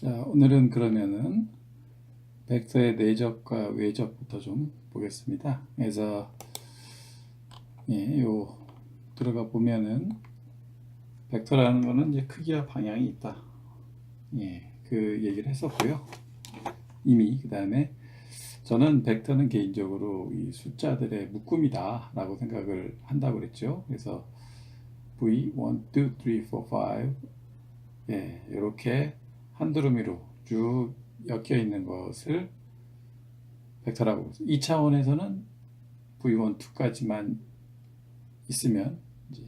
자, 오늘은 그러면은 벡터의 내적과 외적부터 좀 보겠습니다. 그래서 요 들어가 보면은 벡터라는 거는 이제 크기와 방향이 있다. 그 얘기를 했었고요. 이미 그 다음에 저는 벡터는 개인적으로 이 숫자들의 묶음이다 라고 생각을 한다고 그랬죠. 그래서 V 1, 2, 3, 4, 5 이렇게 한 두루미로 쭉 엮여 있는 것을 벡터라고 보죠. 2차원에서는 V1, 2까지만 있으면 이제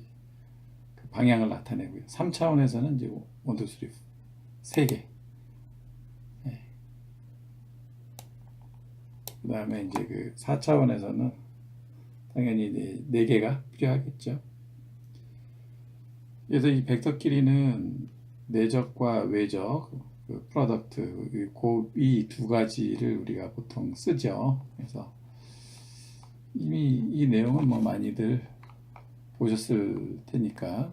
그 방향을 나타내고요. 3차원에서는 이제 1, 2, 3, 3개. 그 다음에 이제 그 4차원에서는 당연히 이제 4개가 필요하겠죠. 그래서 이 벡터끼리는 내적과 외적, 그 프로덕트, 이 두 가지를 우리가 보통 쓰죠. 그래서 이미 이 내용은 뭐 많이들 보셨을 테니까.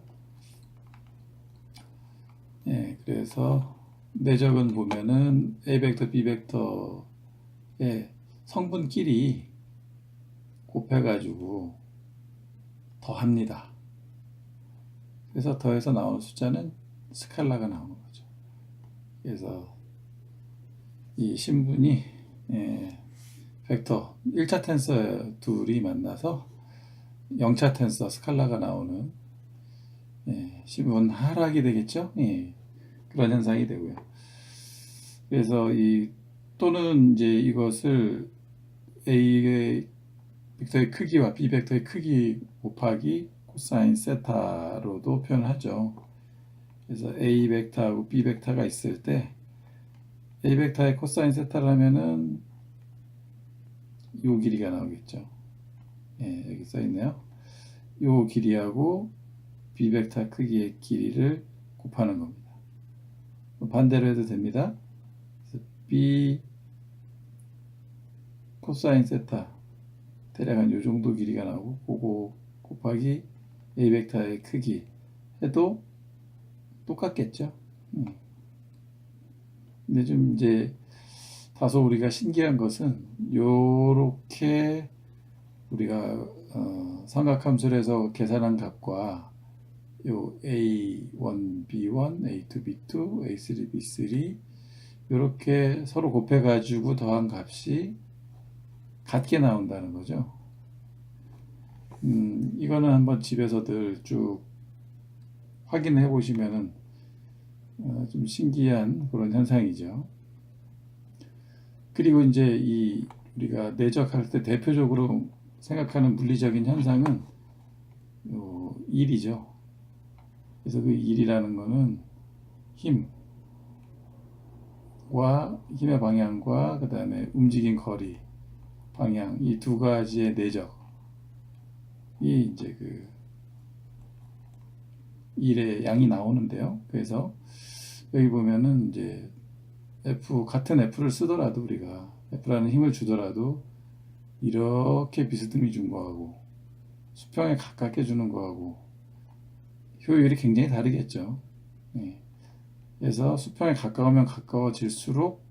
그래서 내적은 보면은 A 벡터, B 벡터의 성분끼리 곱해가지고 더합니다. 그래서 더해서 나오는 숫자는 스칼라가 나오는 거죠. 그래서 이 신분이 벡터 1차 텐서 둘이 만나서 0차 텐서 스칼라가 나오는 신분 하락이 되겠죠. 그런 현상이 되고요. 그래서 이 또는 이제 이것을 A의 벡터의 크기와 B 벡터의 크기 곱하기 코사인 세타로도 표현하죠. 그래서 A 벡터하고 B 벡터가 있을 때 A 벡터의 코사인 세타라면은 요 길이가 나오겠죠. 여기 써 있네요. 요 길이하고 B 벡터 크기의 길이를 곱하는 겁니다. 반대로 해도 됩니다. 그래서 B 코사인 세타 대략 한 요 정도 길이가 나오고 그거 곱하기 A 벡터의 크기 해도 똑같겠죠. 근데 좀 이제 다소 우리가 신기한 것은 요렇게 우리가 삼각함수에서 계산한 값과 요 A1, B1, A2, B2, A3, B3 이렇게 서로 곱해 가지고 더한 값이 같게 나온다는 거죠. 이거는 한번 집에서들 쭉 확인해 보시면은 좀 신기한 그런 현상이죠. 그리고 이제 이 우리가 내적할 때 대표적으로 생각하는 물리적인 현상은 일이죠. 그래서 그 일이라는 거는 힘의 방향과 그 다음에 움직인 거리, 방향 이 두 가지의 내적이 이제 그 일의 양이 나오는데요. 그래서 여기 보면은 이제 같은 F를 쓰더라도 우리가 F라는 힘을 주더라도 이렇게 비스듬히 준 거하고 수평에 가깝게 주는 거하고 효율이 굉장히 다르겠죠. 그래서 수평에 가까우면 가까워질수록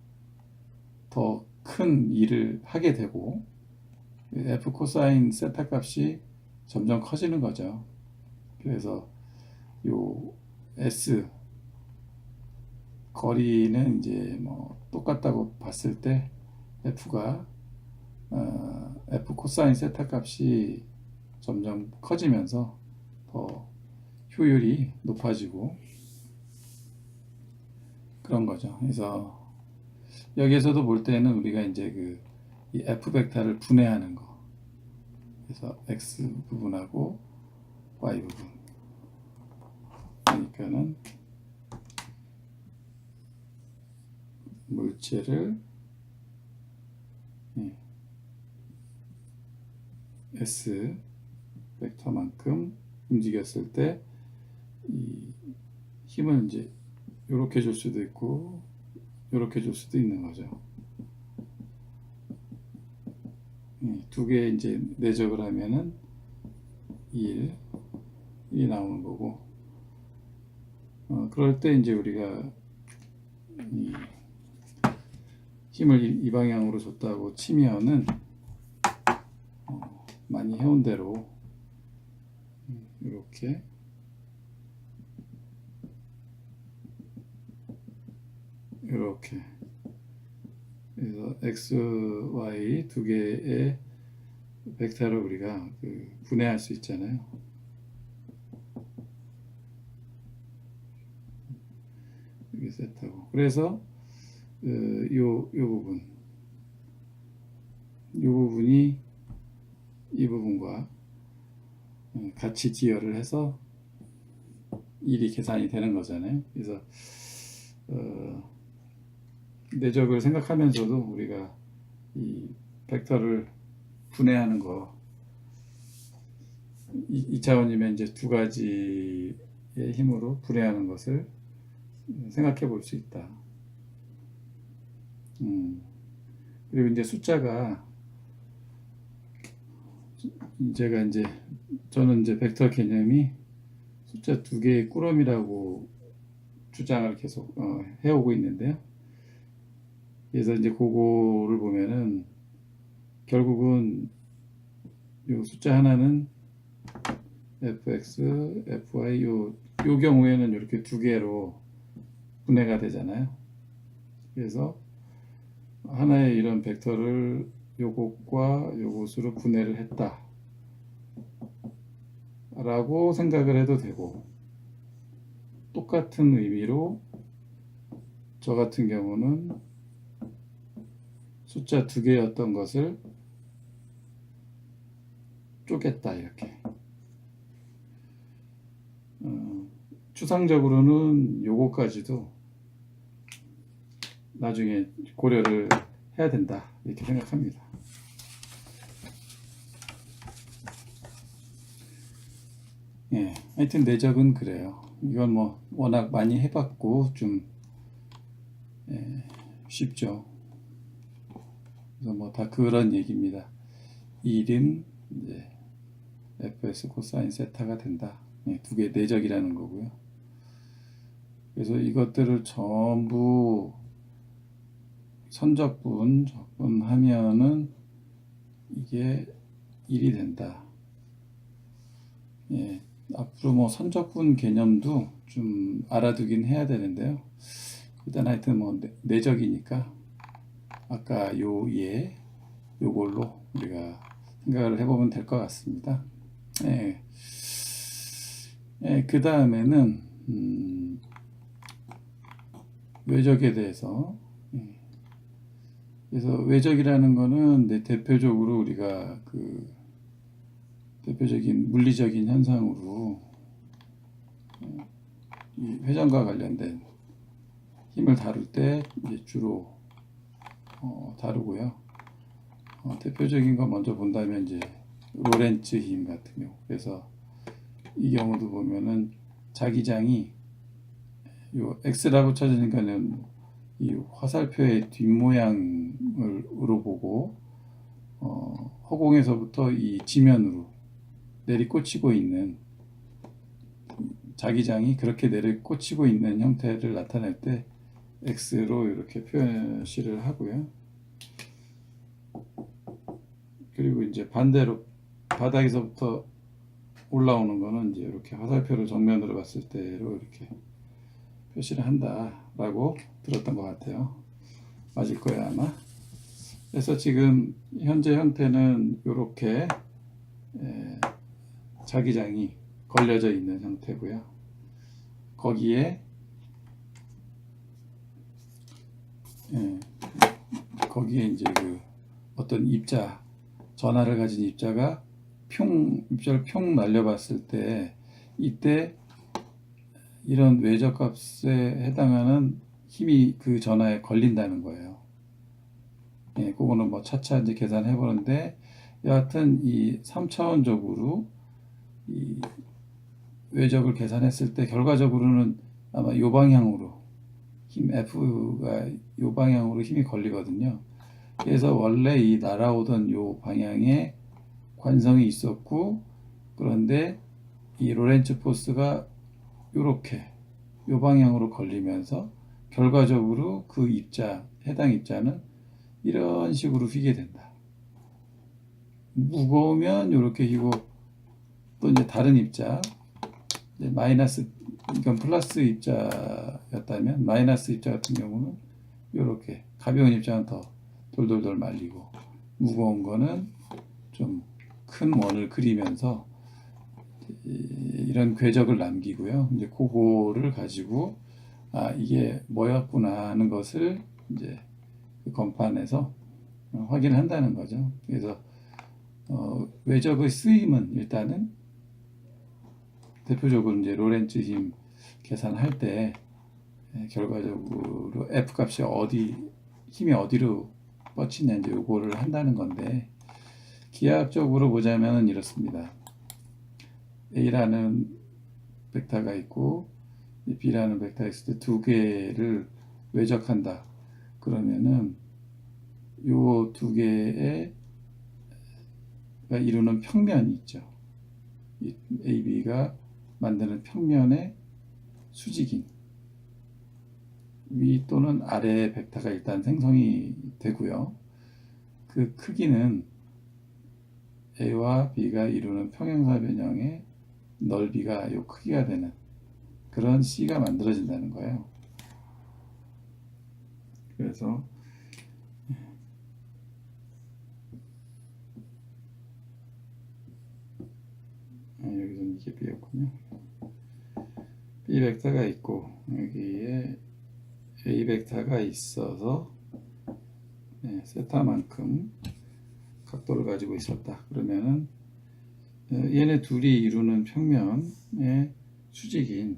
더 큰 일을 하게 되고 F 코사인 세타 값이 점점 커지는 거죠. 그래서 요 S 거리는 이제 뭐 똑같다고 봤을 때 F가 F 코사인 세타 값이 점점 커지면서 더 효율이 높아지고 그런 거죠. 그래서 여기에서도 볼 때는 우리가 이제 이 F 벡터를 분해하는 거. 그래서 X 부분하고 Y 부분. 그러니까는 물체를 S 벡터만큼 움직였을 때 이 힘을 이제 이렇게 줄 수도 있고 이렇게 줄 수도 있는 거죠. 두 개 이제 내적을 하면은 1이 나오는 거고 그럴 때 이제 우리가 이 힘을 이 방향으로 줬다고 치면은 많이 해온 대로 이렇게 그래서 x, y 두 개의 벡터를 우리가 분해할 수 있잖아요. 이렇게 세트하고 그래서 요 부분이 이 부분과 같이 지혈을 해서 일이 계산이 되는 거잖아요. 그래서 내적을 생각하면서도 우리가 이 벡터를 분해하는 거 2차원이면 이제 두 가지의 힘으로 분해하는 것을 생각해 볼 수 있다. 그리고 이제 숫자가 저는 이제 벡터 개념이 숫자 두 개의 꾸러미라고 주장을 계속 해오고 있는데요. 그래서 이제 그거를 보면은 결국은 요 숫자 하나는 fx, fy 요 경우에는 이렇게 두 개로 분해가 되잖아요. 그래서 하나의 이런 벡터를 요것과 요것으로 분해를 했다 라고 생각을 해도 되고, 똑같은 의미로 저 같은 경우는 숫자 두 개였던 것을 쪼갰다 이렇게. 추상적으로는 요거까지도 나중에 고려를 해야 된다 이렇게 생각합니다. 예, 하여튼 내적은 그래요. 이건 뭐 워낙 많이 해봤고 좀 쉽죠. 그래서 뭐 다 그런 얘기입니다. 1은 이제 fs 코사인 세타가 된다. 두 개 내적이라는 거고요. 그래서 이것들을 전부 선적분, 적분하면은 이게 1이 된다. 예, 앞으로 뭐 선적분 개념도 좀 알아두긴 해야 되는데요. 일단 하여튼 뭐 내적이니까 아까 요걸로 우리가 생각을 해보면 될 것 같습니다. 예. 예, 그 다음에는 외적에 대해서. 그래서 외적이라는 거는 대표적으로 우리가 대표적인 물리적인 현상으로 이 회전과 관련된 힘을 다룰 때 이제 주로 다루고요. 대표적인 거 먼저 본다면 이제 로렌츠 힘 같은 경우. 그래서 이 경우도 보면은 자기장이 요 X라고 찾으니까는 이 화살표의 뒷모양으로 보고 허공에서부터 이 지면으로 내리꽂히고 있는 자기장이 그렇게 내리꽂히고 있는 형태를 나타낼 때 X로 이렇게 표시를 하고요. 그리고 이제 반대로 바닥에서부터 올라오는 거는 이제 이렇게 화살표를 정면으로 봤을 때로 이렇게 표시를 한다라고 들었던 것 같아요. 맞을 거예요 아마. 그래서 지금 현재 형태는 이렇게 자기장이 걸려져 있는 형태고요. 거기에 이제 어떤 입자, 전하를 가진 입자가 입자를 평 날려봤을 때 이때 이런 외적값에 해당하는 힘이 그 전하에 걸린다는 거예요. 예, 그거는 뭐 차차 이제 계산해 보는데, 여하튼 이 3차원적으로 이 외적을 계산했을 때 결과적으로는 아마 요 방향으로 힘 F가 요 방향으로 힘이 걸리거든요. 그래서 원래 이 날아오던 요 방향에 관성이 있었고, 그런데 이 로렌츠 포스가 요렇게 요 방향으로 걸리면서 결과적으로 그 해당 입자는 이런 식으로 휘게 된다. 무거우면 이렇게 휘고, 또 이제 다른 입자, 이제 마이너스, 이건 플러스 입자였다면 마이너스 입자 같은 경우는 이렇게 가벼운 입자는 더 돌돌돌 말리고, 무거운 거는 좀 큰 원을 그리면서 이런 궤적을 남기고요. 이제 그거를 가지고 이게 뭐였구나 하는 것을 이제 그 건판에서 확인한다는 거죠. 그래서 외적의 쓰임은 일단은 대표적으로 이제 로렌츠 힘 계산할 때 결과적으로 F 값이 힘이 어디로 뻗치냐 이제 요거를 한다는 건데, 기하학적으로 보자면 이렇습니다. A라는 벡터가 있고 B라는 벡터가 있을 때 두 개를 외적한다. 그러면은 요 두 개의 이루는 평면이 있죠. 이 AB가 만드는 평면의 수직인 위 또는 아래 벡터가 일단 생성이 되고요. 그 크기는 A와 B가 이루는 평행사 변형의 넓이가 요 크기가 되는 그런 C가 만들어진다는 거예요. 그래서 여기서는 이게 B였군요. B 벡터가 있고 여기에 A 벡터가 있어서 세타만큼 각도를 가지고 있었다. 그러면은 얘네 둘이 이루는 평면의 수직인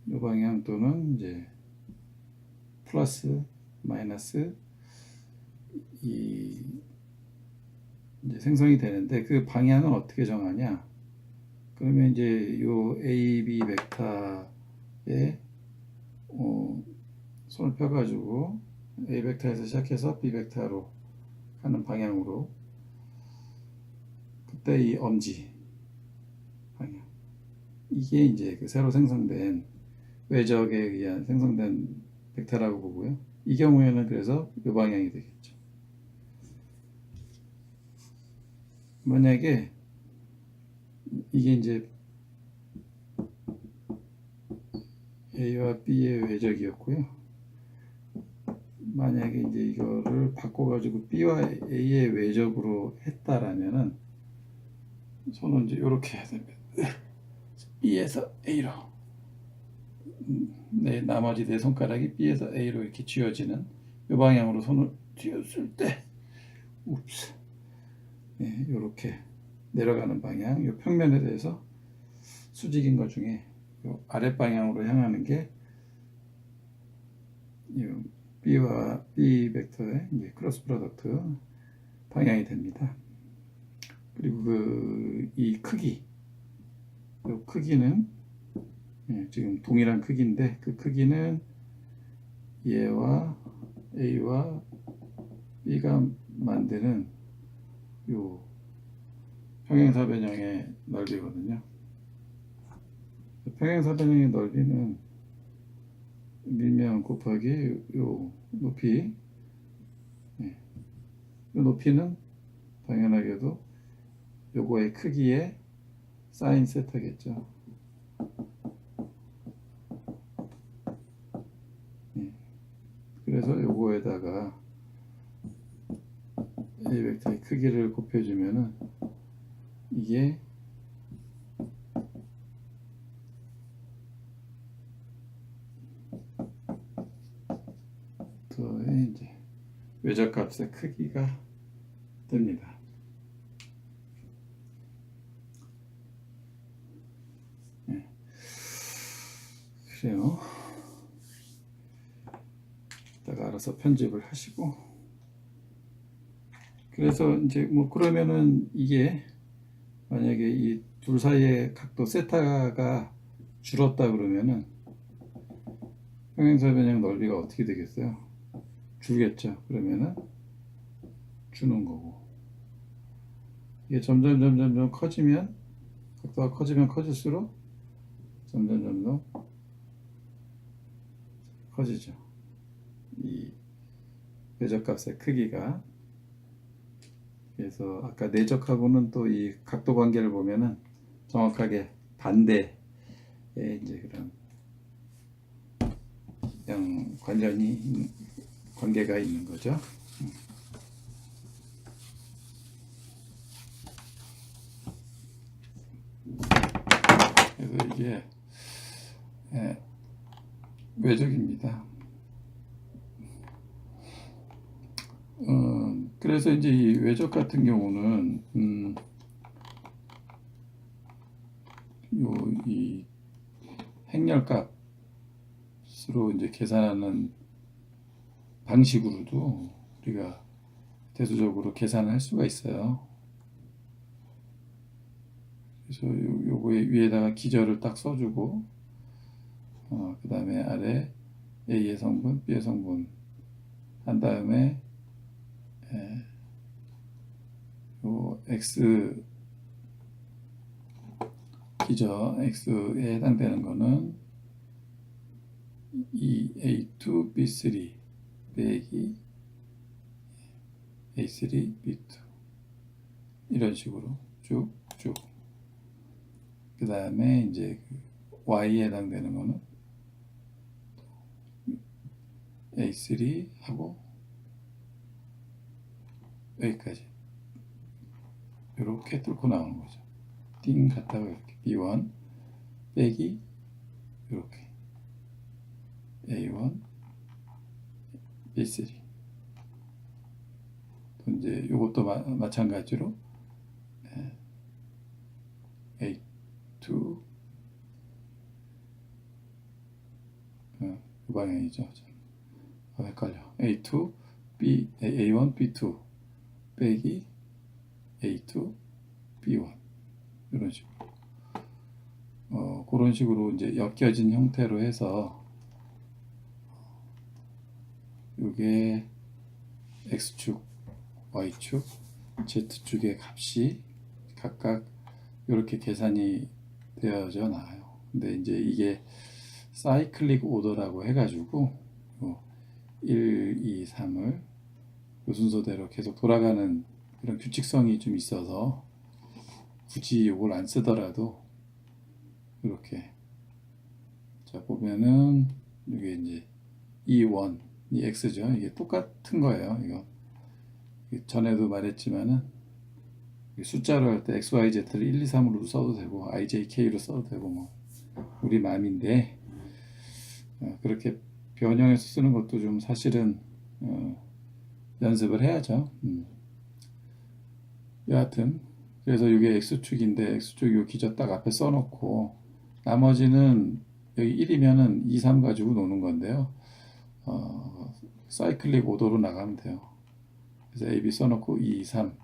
이 방향 또는 이제 플러스 마이너스 이제 생성이 되는데, 그 방향은 어떻게 정하냐? 그러면 이제 요 A, B 벡터에 손을 펴가지고 A 벡터에서 시작해서 B 벡터로 가는 방향으로, 그때 이 엄지 방향, 이게 이제 그 새로 생성된 외적에 의한 생성된 벡터라고 보고요. 이 경우에는 그래서 이 방향이 되겠죠. 만약에 이게 이제 A와 B의 외적이었고요. 만약에 이제 이거를 바꿔가지고 B와 A의 외적으로 했다라면은 손은 이제 이렇게 해야 됩니다. B에서 A로, 나머지 내 손가락이 B에서 A로 이렇게 쥐어지는 이 방향으로 손을 쥐었을 때, 이렇게 내려가는 방향, 이 평면에 대해서 수직인 것 중에 이 아랫 방향으로 향하는 게 B와 B 벡터의 이제 크로스 프로덕트 방향이 됩니다. 그리고 이 크기, 이 크기는 지금 동일한 크기인데, 그 크기는 얘와 A와 B가 만드는 요 평행사 변형의 넓이거든요. 평행사 변형의 넓이는 밀면 곱하기 요 높이, 요 높이는 당연하게도 요거의 크기의 사인 세타겠죠. 그래서 요거에다가 A 벡터의 크기를 곱해주면은 이게 더의 이제 외적값의 크기가 됩니다. 그래요. 이따가 알아서 편집을 하시고, 그래서 이제 뭐 그러면은 이게 만약에 이 둘 사이의 각도 세타가 줄었다 그러면은 평행사 변형 넓이가 어떻게 되겠어요? 줄겠죠. 그러면은 주는 거고, 이게 점점 커지면, 각도가 커지면 커질수록 점점 커지죠. 이 궤적값의 크기가. 그래서 아까 내적하고는 또 이 각도 관계를 보면은 정확하게 반대의 이제 그런 관계가 있는 거죠. 그래서 이게 외적입니다. 그래서 이제 이 외적 같은 경우는 이 행렬값으로 이제 계산하는 방식으로도 우리가 대수적으로 계산할 수가 있어요. 그래서 요거 위에다가 기절을 딱 써주고 그 다음에 아래 A의 성분, B의 성분 한 다음에 요 X 기저 X에 해당되는 거는 이 A2, B3 빼기 A3, B2 이런 식으로 쭉쭉. 그 다음에 이제 Y에 해당되는 거는 A3 하고 여기까지 이렇게 뚫고 나오는 거죠. 띵 갔다가 이렇게 B1 빼기 이렇게 A1 B3 또 이제 이것도 마찬가지로 A2 이 방향이죠. 헷갈려. A2 A1 B2 빼기 A2 B1 이런 식으로 그런 식으로 이제 엮여진 형태로 해서 이게 X축, Y축, Z축의 값이 각각 이렇게 계산이 되어져 나와요. 근데 이제 이게 사이클릭 오더라고 해가지고 1, 2, 3을 그 순서대로 계속 돌아가는 그런 규칙성이 좀 있어서 굳이 이걸 안 쓰더라도 이렇게 자 보면은 이게 이제 E1 이 X죠. 이게 똑같은 거예요. 이거 전에도 말했지만은 숫자로 할 때 X, Y, Z를 1, 2, 3으로 써도 되고 I, J, K로 써도 되고 뭐 우리 마음인데 그렇게 변형해서 쓰는 것도 좀 사실은 연습을 해야죠. 여하튼 그래서 이게 X축인데 X축 요 기저 딱 앞에 써놓고 나머지는 여기 1이면은 2, 3 가지고 노는 건데요. 사이클릭 오더로 나가면 돼요. 그래서 A, B 써놓고 2, 3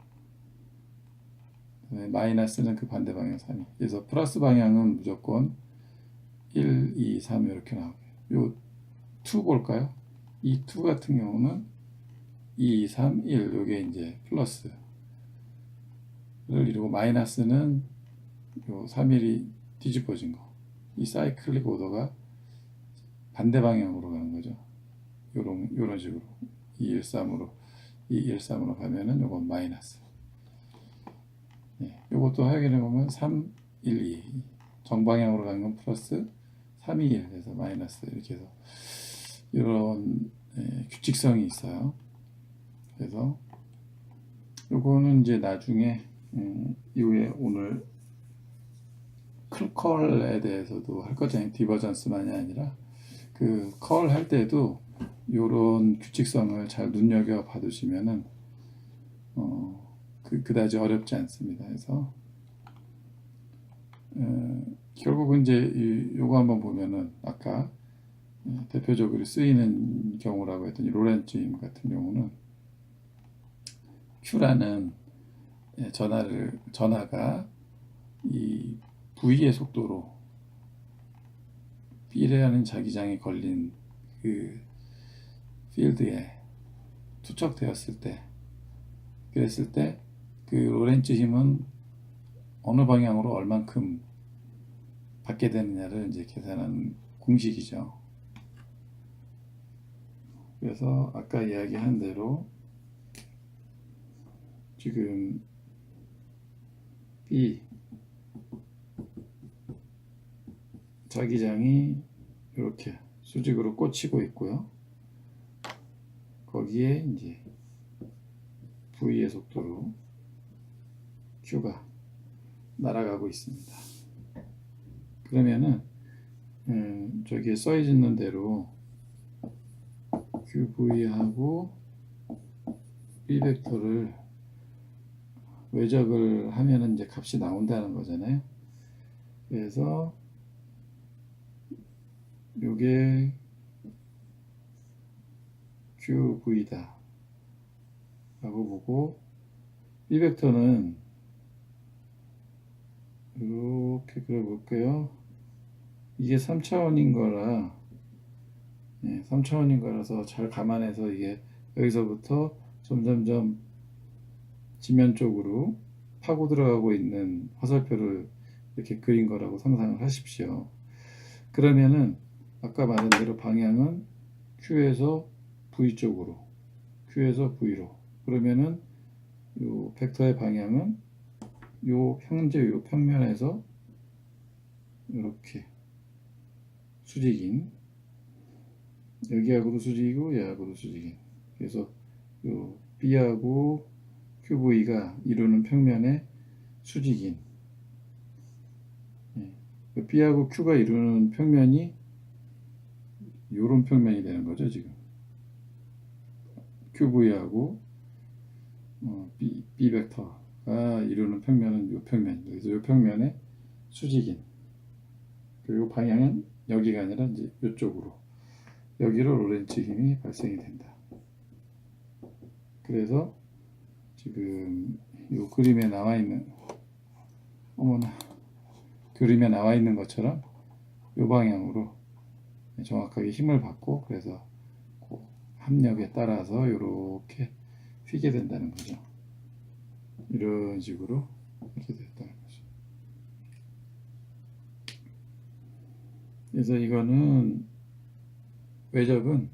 마이너스는 그 반대 방향 3이 그래서 플러스 방향은 무조건 1, 2, 3 이렇게 나오고요. 요 2 볼까요? 이 2 같은 경우는 2, 3, 1 요게 이제 플러스를 이루고 마이너스는 요 3일이 뒤집어진 거. 이 사이클릭 오더가 반대 방향으로 가는 거죠. 요런 식으로 213으로 213으로 가면은 요건 마이너스. 요것도 확인해 보면 3, 1, 2 정방향으로 가는 건 플러스 3, 2, 1 그래서 마이너스 이렇게 해서 이런 규칙성이 있어요. 그래서 요거는 이제 나중에 이후에 오늘 컬에 대해서도 할 거잖아요. 디버전스만이 아니라 그 컬 할 때도 요런 규칙성을 잘 눈여겨 봐두시면은 그다지 어렵지 않습니다. 그래서 결국은 이제 요거 한번 보면은 아까 대표적으로 쓰이는 경우라고 했던 이 로렌츠 임 같은 경우는 Q라는 전하가 이 V의 속도로 B라는 자기장에 걸린 그 필드에 투척되었을 때 그랬을 때 그 로렌츠 힘은 어느 방향으로 얼만큼 받게 되느냐를 이제 계산하는 공식이죠. 그래서 아까 이야기한 대로 지금 B 자기장이 이렇게 수직으로 꽂히고 있고요. 거기에 이제 V의 속도로 Q가 날아가고 있습니다. 그러면은 저기에 써 있는 대로 QV하고 B 벡터를 외적을 하면은 이제 값이 나온다는 거잖아요. 그래서 요게 QV다 라고 보고 B 벡터는 이렇게 그려볼게요. 이게 3차원인 거라 3차원인 거라서 잘 감안해서 이게 여기서부터 점점점 지면 쪽으로 파고 들어가고 있는 화살표를 이렇게 그린 거라고 상상을 하십시오. 그러면은 아까 말한 대로 방향은 Q에서 V 쪽으로, Q에서 V로. 그러면은 요 벡터의 방향은 현재 요 평면에서 이렇게 수직인, 여기하고도 수직이고 얘하고도 수직인. 그래서 요 B하고 QV가 이루는 평면의 수직인, B하고 Q가 이루는 평면이 요런 평면이 되는 거죠. 지금 QV하고 B 벡터가 이루는 평면은 요 평면, 그래서 요 평면의 수직인, 그리고 방향은 여기가 아니라 이제 이쪽으로, 여기로 로렌츠 힘이 발생이 된다. 그래서 지금 요 그림에 나와 있는, 그림에 나와 있는 것처럼 요 방향으로 정확하게 힘을 받고, 그래서 그 합력에 따라서 이렇게 휘게 된다는 거죠. 이런 식으로 이렇게 됐다는 거죠. 그래서 이거는 외적은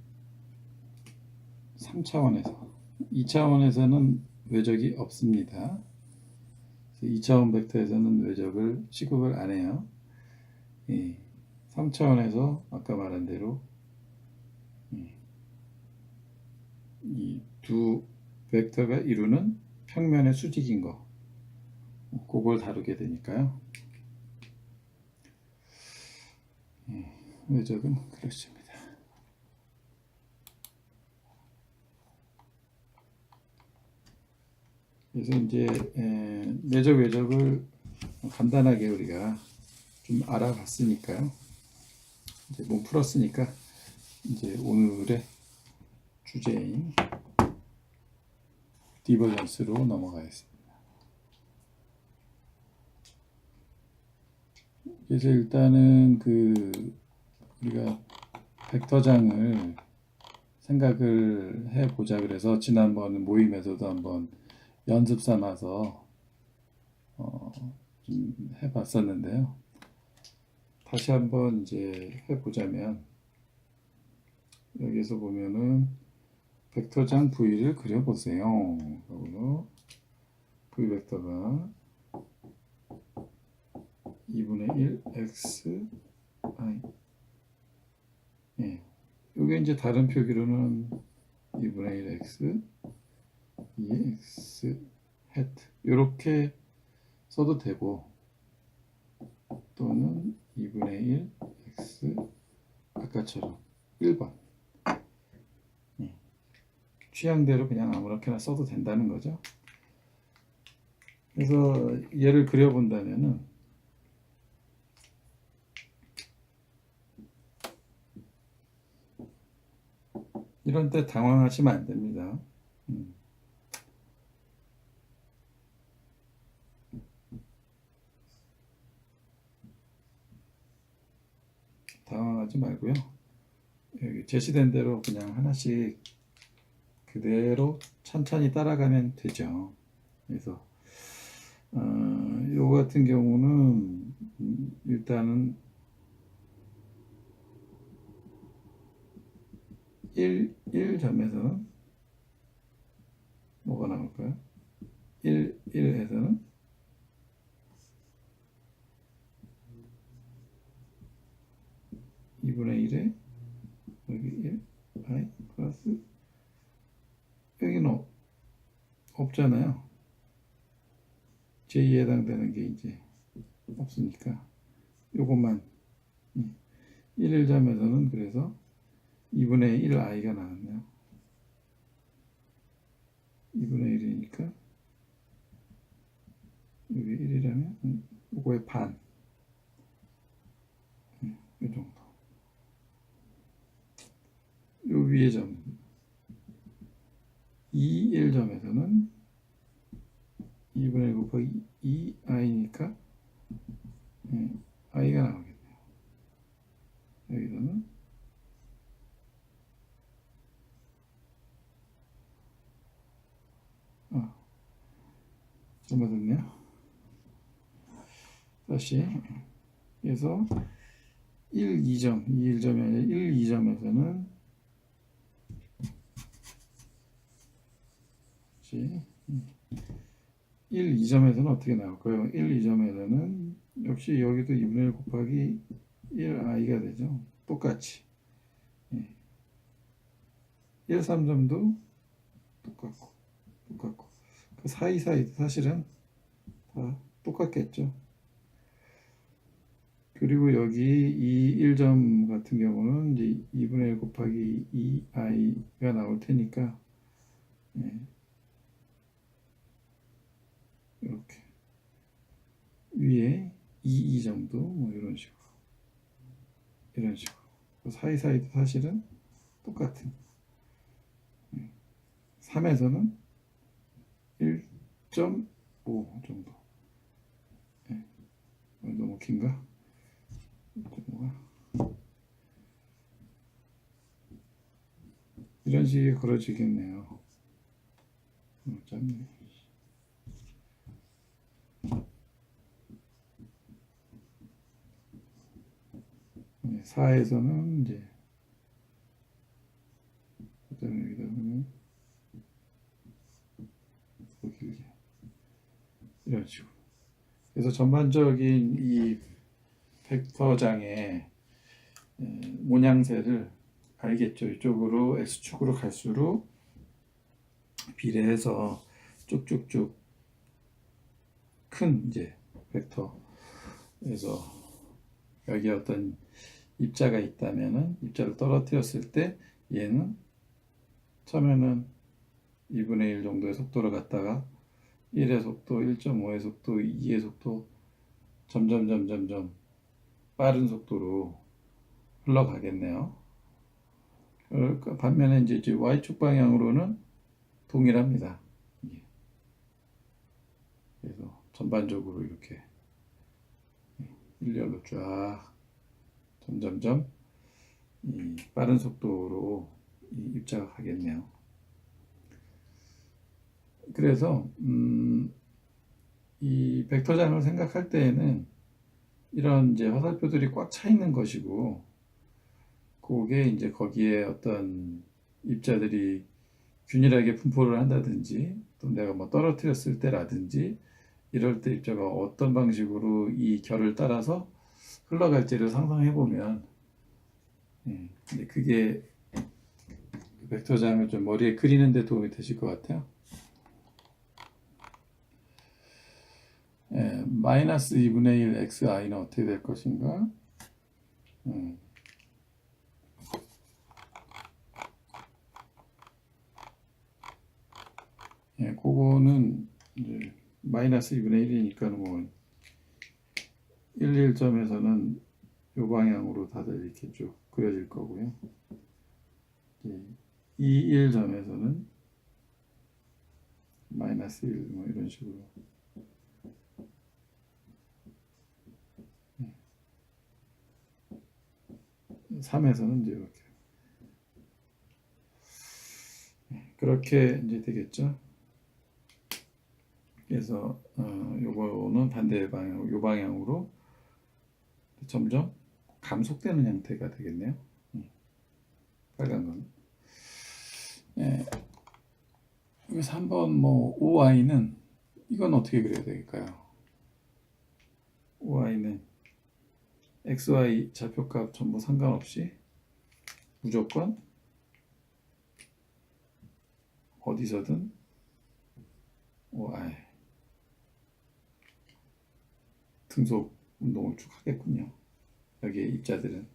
3차원에서, 2차원에서는 외적이 없습니다. 2차원 벡터에서는 외적을 취급을 안 해요. 3차원에서 아까 말한 대로 이 두 벡터가 이루는 평면의 수직인 거, 그걸 다루게 되니까요. 외적은 그렇습니다. 그래서 이제 내적 외적을 간단하게 우리가 좀 알아봤으니까요. 이제 몸 풀었으니까 이제 오늘의 주제인 디버전스로 넘어가겠습니다. 그래서 일단은 우리가 벡터장을 생각을 해보자 그래서 지난번 모임에서도 한번 연습 삼아서 좀 해봤었는데요. 다시 한번 이제 해보자면, 여기서 보면은 벡터장 V를 그려보세요. 그리고 V 벡터가 2분의 1 x i, 이게 이제 다른 표기로는 2분의 1 x 2 x 해트 이렇게 써도 되고, 또는 2분의 1 x 아까처럼 1번 취향대로 그냥 아무렇게나 써도 된다는 거죠. 그래서 얘를 그려본다면은 이런 때 당황하시면 안 됩니다. 당황하지 말고요. 여기 제시된 대로 그냥 하나씩 그대로 천천히 따라가면 되죠. 그래서 요거 같은 경우는 일단은 1점에서는 뭐가 나올까요? 1에서는 2분의 1에 여기 1 i 플러스 여기는 없잖아요. j 에 해당되는 게 이제 없으니까 요것만 1점에서는 그래서 2분의 1 i가 나왔네요. 2분의 1이니까 여기 1이라면 요거의 반, 이 정도. 요 위의 점 2, 1점에서는 2분의 1 곱하기 2i니까 i가 나오겠네요. 여기서는 잘못했네요. 다시 그래서 1, 2점, 2, 1점이 아니라 1, 2점에서는 1, 2점에서는 어떻게 나올까요? 1, 2점에서는 역시 여기도 2분의 1 곱하기 1i가 되죠. 똑같이 1, 3점도 똑같고 그 사이사이도 사실은 다 똑같겠죠. 그리고 여기 이 1점 같은 경우는 이제 2분의 1 곱하기 2i가 나올 테니까 이렇게 위에 2점도 뭐 이런 식으로 그 사이사이도 사실은 똑같은 3에서는 1.5 정도. 너무 긴가? 이런 식이 걸어지겠네요. 짧네. 4에서는 이제 그다음에 여기다 보면 더 길게 이런 식으로. 그래서 전반적인 이 벡터장의 모양새를 알겠죠. 이쪽으로 x축으로 갈수록 비례해서 쭉쭉쭉 큰 이제 벡터에서 여기 어떤 입자가 있다면은 입자를 떨어뜨렸을 때 얘는 처음에는 2분의 1 정도의 속도로 갔다가 1의 속도, 1.5의 속도, 2의 속도 점점 빠른 속도로 흘러가겠네요. 반면에 이제 y축 방향으로는 동일합니다. 그래서 전반적으로 이렇게 일렬로 쫙 점점점 이 빠른 속도로 이 입자가 가겠네요. 그래서 이 벡터장을 생각할 때에는 이런 이제 화살표들이 꽉 차 있는 것이고, 그게 이제 거기에 어떤 입자들이 균일하게 분포를 한다든지, 또 내가 뭐 떨어뜨렸을 때라든지, 이럴 때 입자가 어떤 방식으로 이 결을 따라서 흘러갈지를 상상해 보면, 근데 그게 벡터장을 좀 머리에 그리는 데 도움이 되실 것 같아요. 마이너스 2분의 1 xi는 어떻게 될 것인가? 그거는 이제 마이너스 2분의 1이니까 뭐 1, 1점에서는 이 방향으로 다들 이렇게 쭉 그려질 거고요. 2, 1점에서는 마이너스 1, 뭐 이런 식으로. 3에서는 이제 이렇게. 그렇게 이제 되겠죠. 그래서 요거는 반대 방향, 요 방향으로 점점 감속되는 형태가 되겠네요. 빨간 건. 3번 뭐 OI는 이건 어떻게 그려야 될까요? OI는 XY 좌표값 전부 상관없이 무조건 어디서든 OI 등속 운동을 쭉 하겠군요. 여기에 입자들은.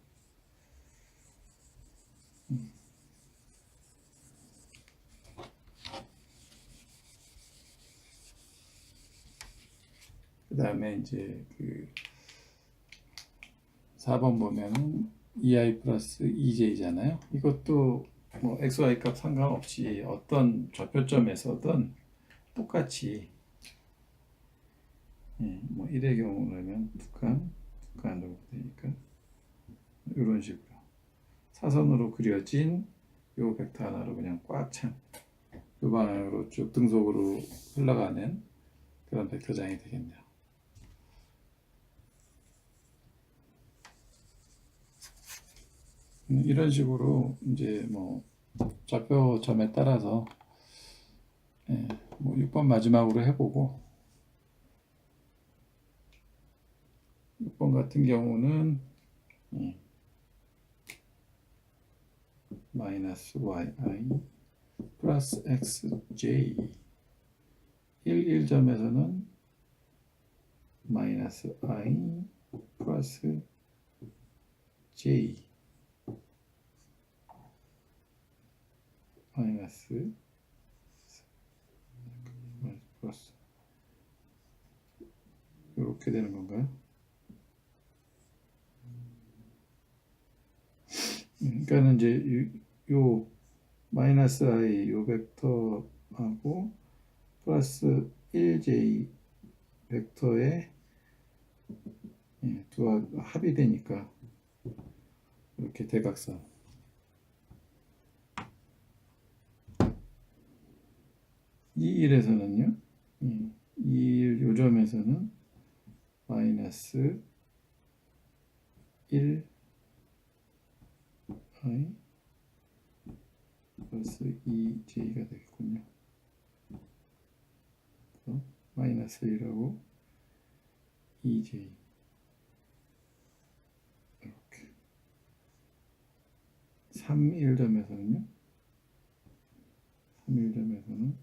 그 다음에 이제 그 4번 보면은 EI 플러스 EJ잖아요. 이것도 뭐 XY 값 상관없이 어떤 좌표점에서든 똑같이 뭐 1의 경우라면 북한으로 되니까 이런 식으로 사선으로 그려진 요 벡터 하나로 그냥 꽉 찬 요 방향으로 쭉 등속으로 흘러가는 그런 벡터장이 되겠네요. 이런 식으로 이제 뭐 좌표점에 따라서 뭐 6번 마지막으로 해보고 6번 같은 경우는 마이너스 yi 플러스 xj 1점에서는 마이너스 i 플러스 j 마이너스 플러스 이렇게 되는 건가요? 그러니까는 이제 요 마이너스 i 요 벡터하고 플러스 1j 벡터의 두 합이 되니까 이렇게 대각선 이 1에서는요 이 요점에서는 마이너스 1 i 플러스 2j가 되겠군요. 마이너스 1하고 2j 이렇게 3, 1점에서는요 3, 1점에서는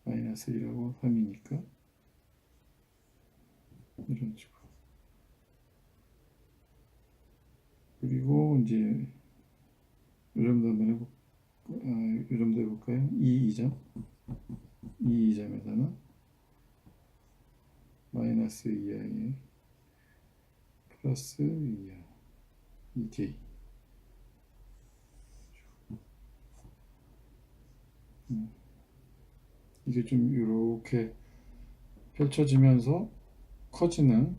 마이너스 1하고 3이니까 이런 식으로. 그리고 이제 이 정도 한번 이 정도 해볼까요? 2점 2점에서는 마이너스 2i 플러스 2i 2j 이게 좀 이렇게 펼쳐지면서 커지는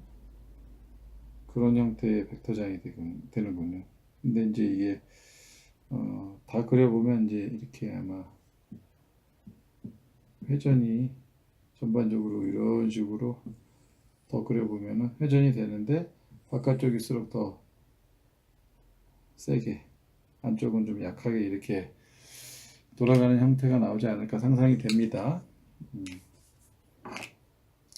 그런 형태의 벡터장이 되는군요. 근데 이제 이게 다 그려보면 이제 이렇게 아마 회전이 전반적으로 이런 식으로 더 그려보면 회전이 되는데 바깥쪽일수록 더 세게 안쪽은 좀 약하게 이렇게 돌아가는 형태가 나오지 않을까 상상이 됩니다.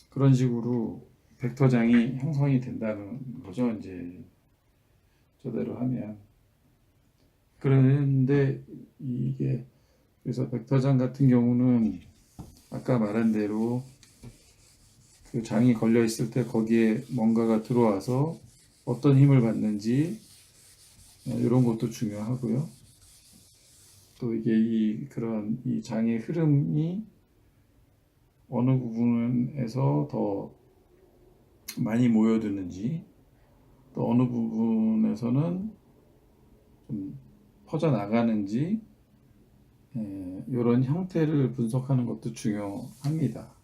그런 식으로 벡터장이 형성이 된다는 거죠. 이제 저대로 하면. 그런데 이게 그래서 벡터장 같은 경우는 아까 말한 대로 그 장이 걸려 있을 때 거기에 뭔가가 들어와서 어떤 힘을 받는지 이런 것도 중요하고요. 또 이게 그런 이 장의 흐름이 어느 부분에서 더 많이 모여드는지 또 어느 부분에서는 좀 퍼져나가는지 이런 형태를 분석하는 것도 중요합니다.